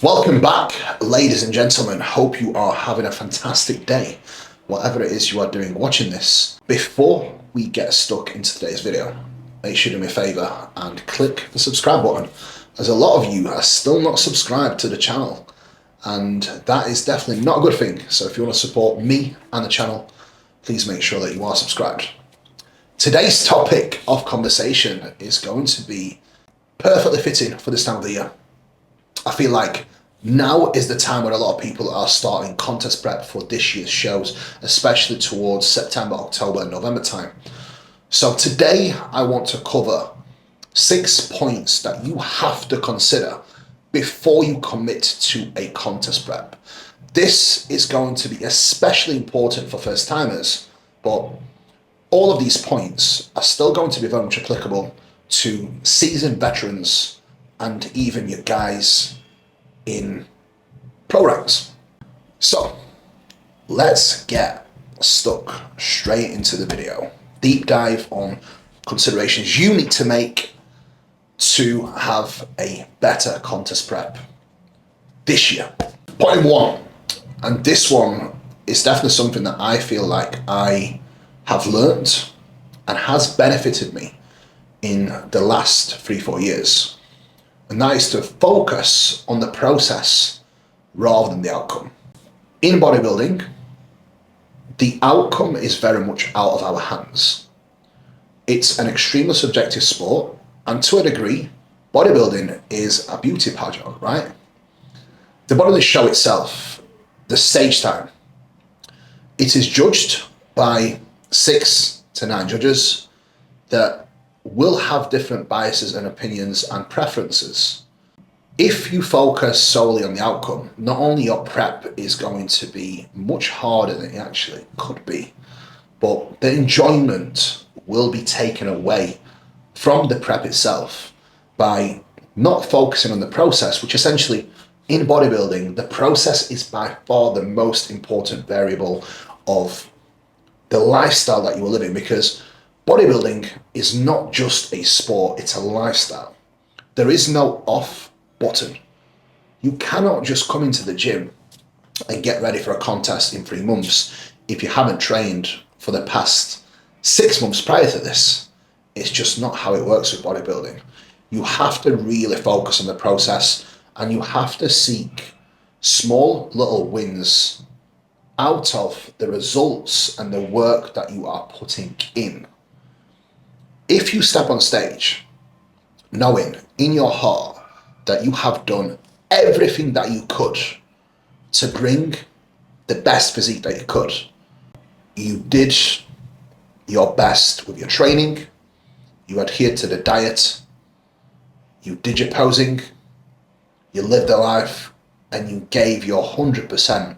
Welcome back, ladies and gentlemen. Hope you are having a fantastic day, whatever it is you are doing watching this. Before we get stuck into today's video, make sure you do me a favor and click the subscribe button, as a lot of you are still not subscribed to the channel, and that is definitely not a good thing. So if you want to support me and the channel, please make sure that you are subscribed. Today's topic of conversation is going to be perfectly fitting for this time of the year. I feel like now is the time when a lot of people are starting contest prep for this year's shows, especially towards September, October, and November time. So today I want to cover 6 points that you have to consider before you commit to a contest prep. This is going to be especially important for first timers, but all of these points are still going to be very much applicable to seasoned veterans and even your guys in pro ranks. So let's get stuck straight into the video. Deep dive on considerations you need to make to have a better contest prep this year. Point one, and this one is definitely something that I feel like I have learned and has benefited me in the last 3-4 years. And that is to focus on the process rather than the outcome. In bodybuilding, the outcome is very much out of our hands. It's an extremely subjective sport, and to a degree, bodybuilding is a beauty pageant, right? The bodybuilding show itself, the stage time, it is judged by 6 to 9 judges that will have different biases and opinions and preferences. If you focus solely on the outcome, not only your prep is going to be much harder than it actually could be, but the enjoyment will be taken away from the prep itself by not focusing on the process, which essentially in bodybuilding, the process is by far the most important variable of the lifestyle that you are living, because bodybuilding is not just a sport, it's a lifestyle. There is no off button. You cannot just come into the gym and get ready for a contest in 3 months if you haven't trained for the past 6 months prior to this. It's just not how it works with bodybuilding. You have to really focus on the process, and you have to seek small little wins out of the results and the work that you are putting in. If you step on stage knowing in your heart that you have done everything that you could to bring the best physique that you could, you did your best with your training, you adhered to the diet, you did your posing, you lived a life, and you gave your 100%,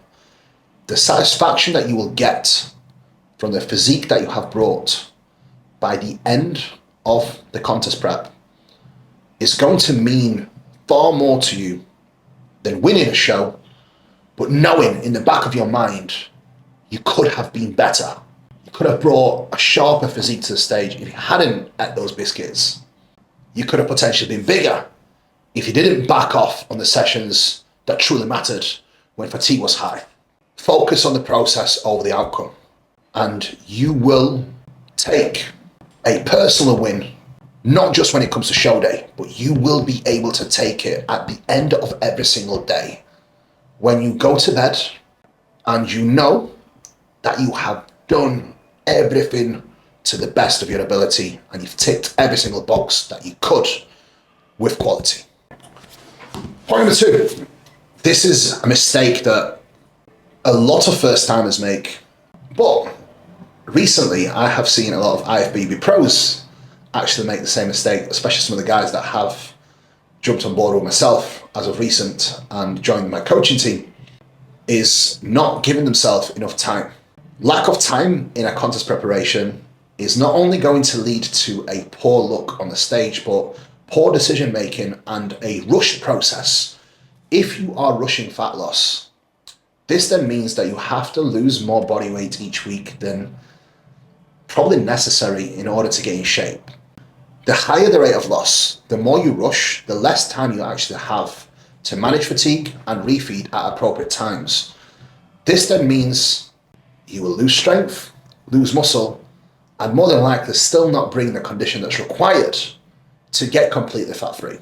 the satisfaction that you will get from the physique that you have brought by the end of the contest prep is going to mean far more to you than winning a show, but knowing in the back of your mind you could have been better. You could have brought a sharper physique to the stage if you hadn't ate those biscuits. You could have potentially been bigger if you didn't back off on the sessions that truly mattered when fatigue was high. Focus on the process over the outcome, and you will take a personal win, not just when it comes to show day, but you will be able to take it at the end of every single day. When you go to bed and you know that you have done everything to the best of your ability and you've ticked every single box that you could with quality. Point number 2. This is a mistake that a lot of first timers make, but recently I have seen a lot of IFBB pros actually make the same mistake, especially some of the guys that have jumped on board with myself as of recent and joined my coaching team, is not giving themselves enough time. Lack of time in a contest preparation is not only going to lead to a poor look on the stage, but poor decision making and a rushed process. If you are rushing fat loss, this then means that you have to lose more body weight each week than probably necessary in order to get in shape. The higher the rate of loss, the more you rush, the less time you actually have to manage fatigue and refeed at appropriate times. This then means you will lose strength, lose muscle, and more than likely still not bring the condition that's required to get completely fat-free.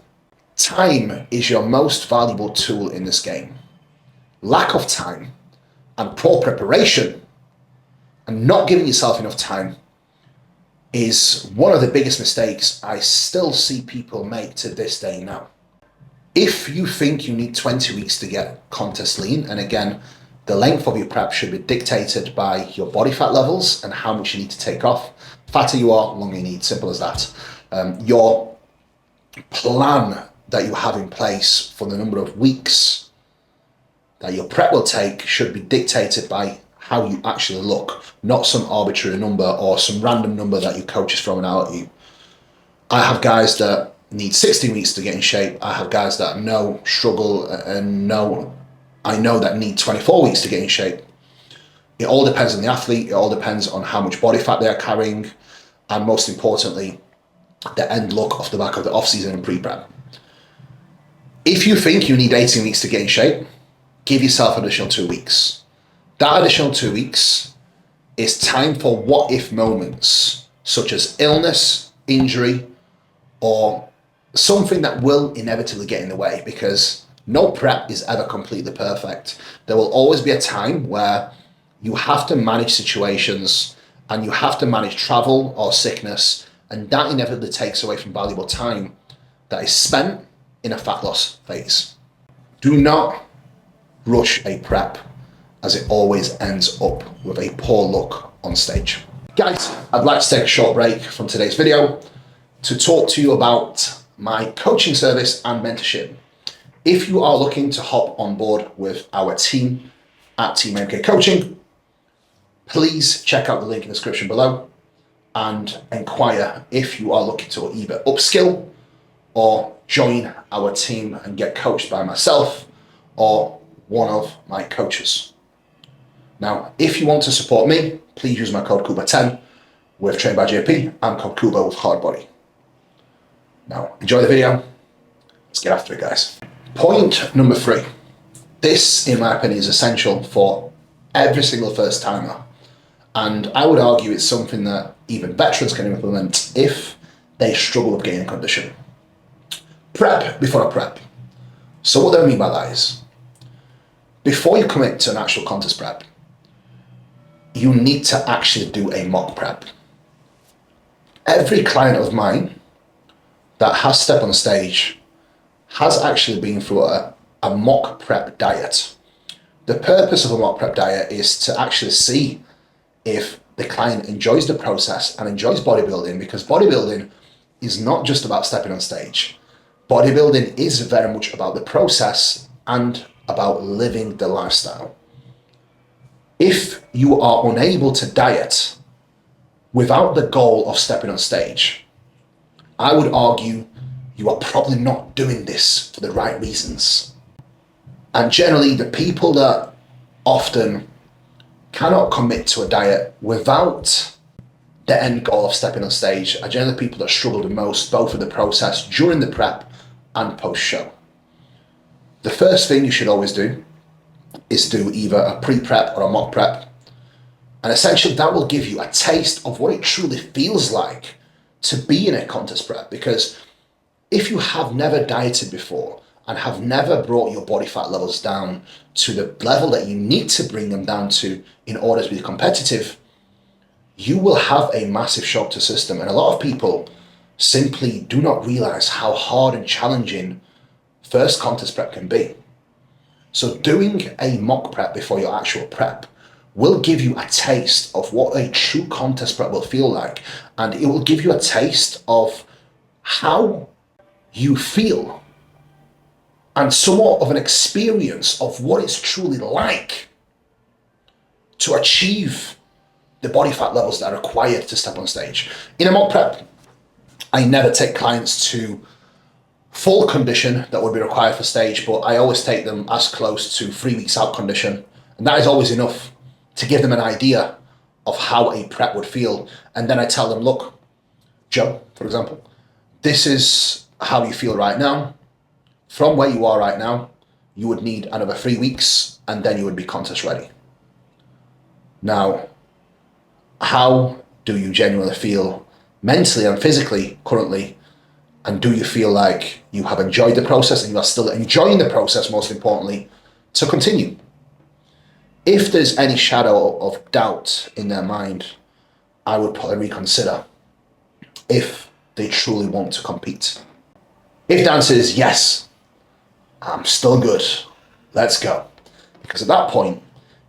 Time is your most valuable tool in this game. Lack of time and poor preparation and not giving yourself enough time is one of the biggest mistakes I still see people make to this day now. If you think you need 20 weeks to get contest lean, and again, the length of your prep should be dictated by your body fat levels and how much you need to take off. Fatter you are, longer you need, simple as that. Your plan that you have in place for the number of weeks that your prep will take should be dictated by how you actually look, not some arbitrary number or some random number that your coach is throwing out at you. I have guys that need 16 weeks to get in shape. I have guys that struggle and I know that need 24 weeks to get in shape. It all depends on the athlete. It all depends on how much body fat they are carrying, and most importantly, the end look off the back of the off-season and pre-prep. If you think you need 18 weeks to get in shape, give yourself an additional 2 weeks. That additional 2 weeks is time for what-if moments, such as illness, injury, or something that will inevitably get in the way, because no prep is ever completely perfect. There will always be a time where you have to manage situations and you have to manage travel or sickness, and that inevitably takes away from valuable time that is spent in a fat loss phase. Do not rush a prep, as it always ends up with a poor look on stage. Guys, I'd like to take a short break from today's video to talk to you about my coaching service and mentorship. If you are looking to hop on board with our team at Team MK Coaching, please check out the link in the description below and inquire if you are looking to either upskill or join our team and get coached by myself or one of my coaches. Now, if you want to support me, please use my code Kuba10 with Trained by JP and code Kuba with Hard Body. Now, enjoy the video. Let's get after it, guys. Point number 3. This, in my opinion, is essential for every single first timer. And I would argue it's something that even veterans can implement if they struggle with getting in condition. Prep before a prep. So what do I mean by that is, before you commit to an actual contest prep, you need to actually do a mock prep. Every client of mine that has stepped on stage has actually been through a mock prep diet. The purpose of a mock prep diet is to actually see if the client enjoys the process and enjoys bodybuilding, because bodybuilding is not just about stepping on stage. Bodybuilding is very much about the process and about living the lifestyle. If you are unable to diet without the goal of stepping on stage, I would argue you are probably not doing this for the right reasons. And generally, the people that often cannot commit to a diet without the end goal of stepping on stage are generally people that struggle the most, both in the process, during the prep, and post-show. The first thing you should always do is do either a pre-prep or a mock prep. And essentially that will give you a taste of what it truly feels like to be in a contest prep. Because if you have never dieted before and have never brought your body fat levels down to the level that you need to bring them down to in order to be competitive, you will have a massive shock to the system. And a lot of people simply do not realize how hard and challenging first contest prep can be. So doing a mock prep before your actual prep will give you a taste of what a true contest prep will feel like. And it will give you a taste of how you feel and somewhat of an experience of what it's truly like to achieve the body fat levels that are required to step on stage. In a mock prep, I never take clients to full condition that would be required for stage, but I always take them as close to 3 weeks out condition. And that is always enough to give them an idea of how a prep would feel. And then I tell them, look, Joe, for example, this is how you feel right now. From where you are right now, you would need another 3 weeks and then you would be contest ready. Now, how do you genuinely feel mentally and physically currently? And do you feel like you have enjoyed the process and you are still enjoying the process, most importantly, to continue? If there's any shadow of doubt in their mind, I would probably reconsider if they truly want to compete. If the answer is yes, I'm still good, let's go. Because at that point,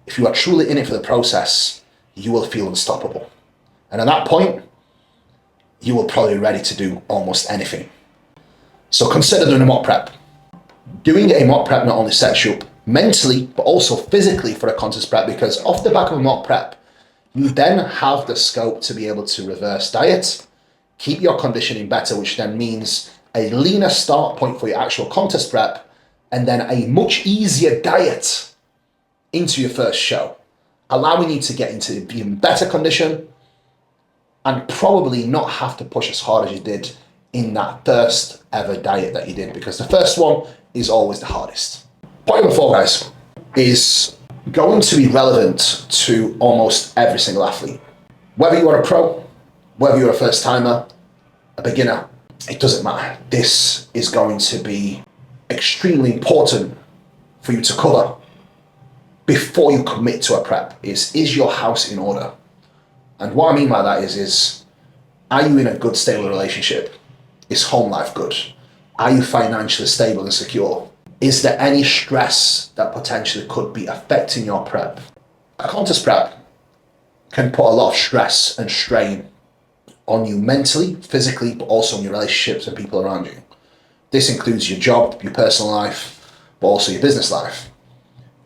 if you are truly in it for the process, you will feel unstoppable. And at that point, you will probably be ready to do almost anything. So consider doing a mock prep. Doing a mock prep not only sets you up mentally, but also physically for a contest prep, because off the back of a mock prep, you then have the scope to be able to reverse diet, keep your conditioning better, which then means a leaner start point for your actual contest prep, and then a much easier diet into your first show, allowing you to get into even better condition and probably not have to push as hard as you did in that first ever diet that you did, because the first one is always the hardest. Point number 4, guys, is going to be relevant to almost every single athlete. Whether you are a pro, whether you're a first timer, a beginner, it doesn't matter. This is going to be extremely important for you to cover before you commit to a prep. Is your house in order? And what I mean by that is are you in a good, stable relationship? Is home life good? Are you financially stable and secure? Is there any stress that potentially could be affecting your prep? A contest prep can put a lot of stress and strain on you mentally, physically, but also on your relationships and people around you. This includes your job, your personal life, but also your business life.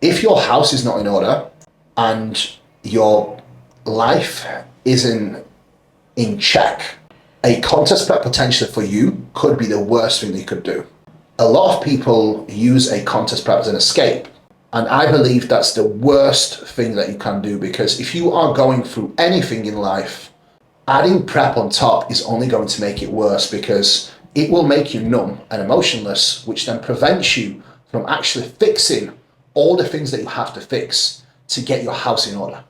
If your house is not in order and your life isn't in check, a contest prep potentially for you could be the worst thing that you could do. A lot of people use a contest prep as an escape, and I believe that's the worst thing that you can do, because if you are going through anything in life, adding prep on top is only going to make it worse, because it will make you numb and emotionless, which then prevents you from actually fixing all the things that you have to fix to get your house in order.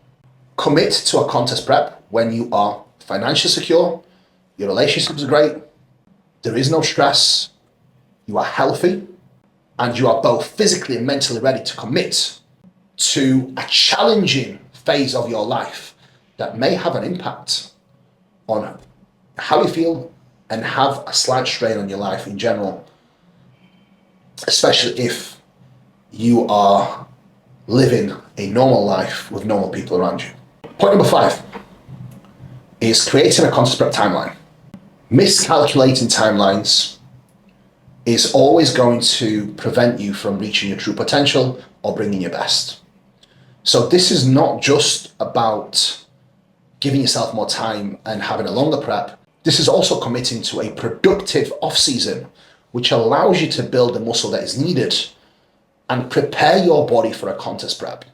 Commit to a contest prep when you are financially secure, your relationships are great, there is no stress, you are healthy, and you are both physically and mentally ready to commit to a challenging phase of your life that may have an impact on how you feel and have a slight strain on your life in general, especially if you are living a normal life with normal people around you. Point number 5 is creating a contest prep timeline. Miscalculating timelines is always going to prevent you from reaching your true potential or bringing your best. So this is not just about giving yourself more time and having a longer prep. This is also committing to a productive off-season, which allows you to build the muscle that is needed and prepare your body for a contest prep.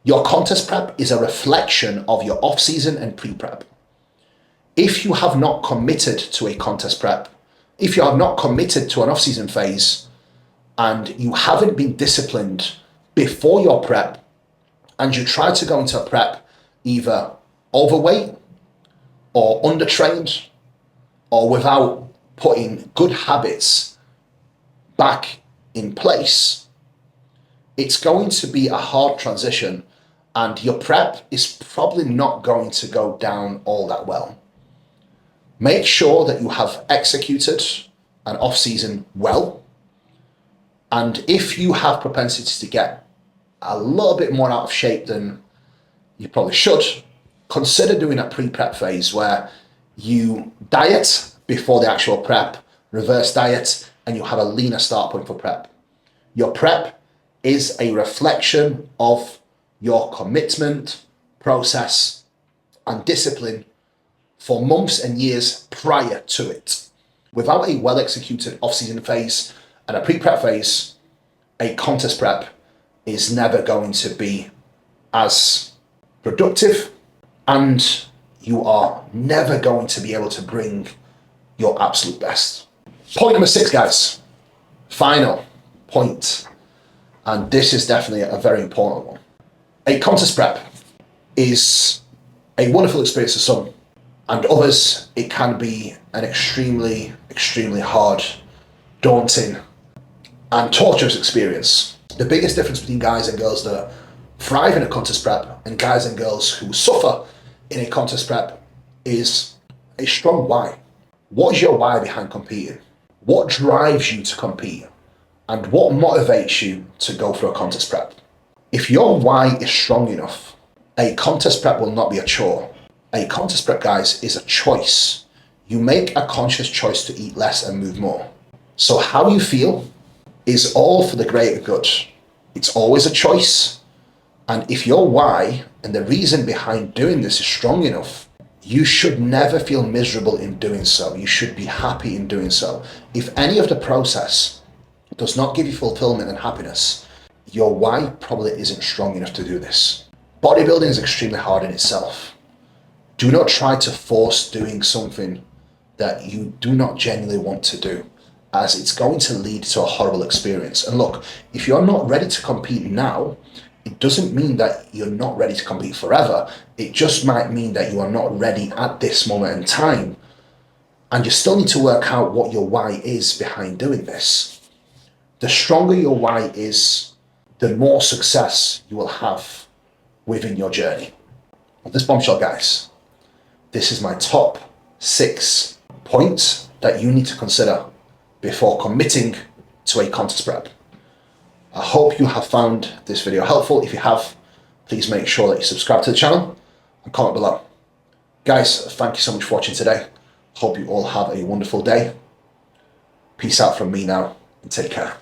Your contest prep is a reflection of your off-season and pre-prep. If you have not committed to a contest prep, if you have not committed to an off-season phase, and you haven't been disciplined before your prep, and you try to go into a prep either overweight or undertrained or without putting good habits back in place, it's going to be a hard transition, and your prep is probably not going to go down all that well. Make sure that you have executed an off-season well, and if you have propensities to get a little bit more out of shape than you probably should, consider doing a pre-prep phase where you diet before the actual prep, reverse diet, and you have a leaner start point for prep. Your prep is a reflection of your commitment, process, and discipline for months and years prior to it. Without a well-executed off-season phase and a pre-prep phase, a contest prep is never going to be as productive, and you are never going to be able to bring your absolute best. Point number 6, guys. Final point And this is definitely a very important one. A contest prep is a wonderful experience for some, and others it can be an extremely, extremely hard, daunting, and torturous experience. The biggest difference between guys and girls that thrive in a contest prep and guys and girls who suffer in a contest prep is a strong why. What is your why behind competing? What drives you to compete? And what motivates you to go for a contest prep? If your why is strong enough, a contest prep will not be a chore. A contest prep, guys, is a choice. You make a conscious choice to eat less and move more. So how you feel is all for the greater good. It's always a choice. And if your why and the reason behind doing this is strong enough, you should never feel miserable in doing so. You should be happy in doing so. If any of the process does not give you fulfillment and happiness, your why probably isn't strong enough to do this. Bodybuilding is extremely hard in itself. Do not try to force doing something that you do not genuinely want to do, as it's going to lead to a horrible experience. And look, if you're not ready to compete now, it doesn't mean that you're not ready to compete forever. It just might mean that you are not ready at this moment in time. And you still need to work out what your why is behind doing this. The stronger your why is, the more success you will have within your journey. On this bombshell, guys, this is my top 6 points that you need to consider before committing to a contest prep. I hope you have found this video helpful. If you have, please make sure that you subscribe to the channel and comment below. Guys, thank you so much for watching today. Hope you all have a wonderful day. Peace out from me now and take care.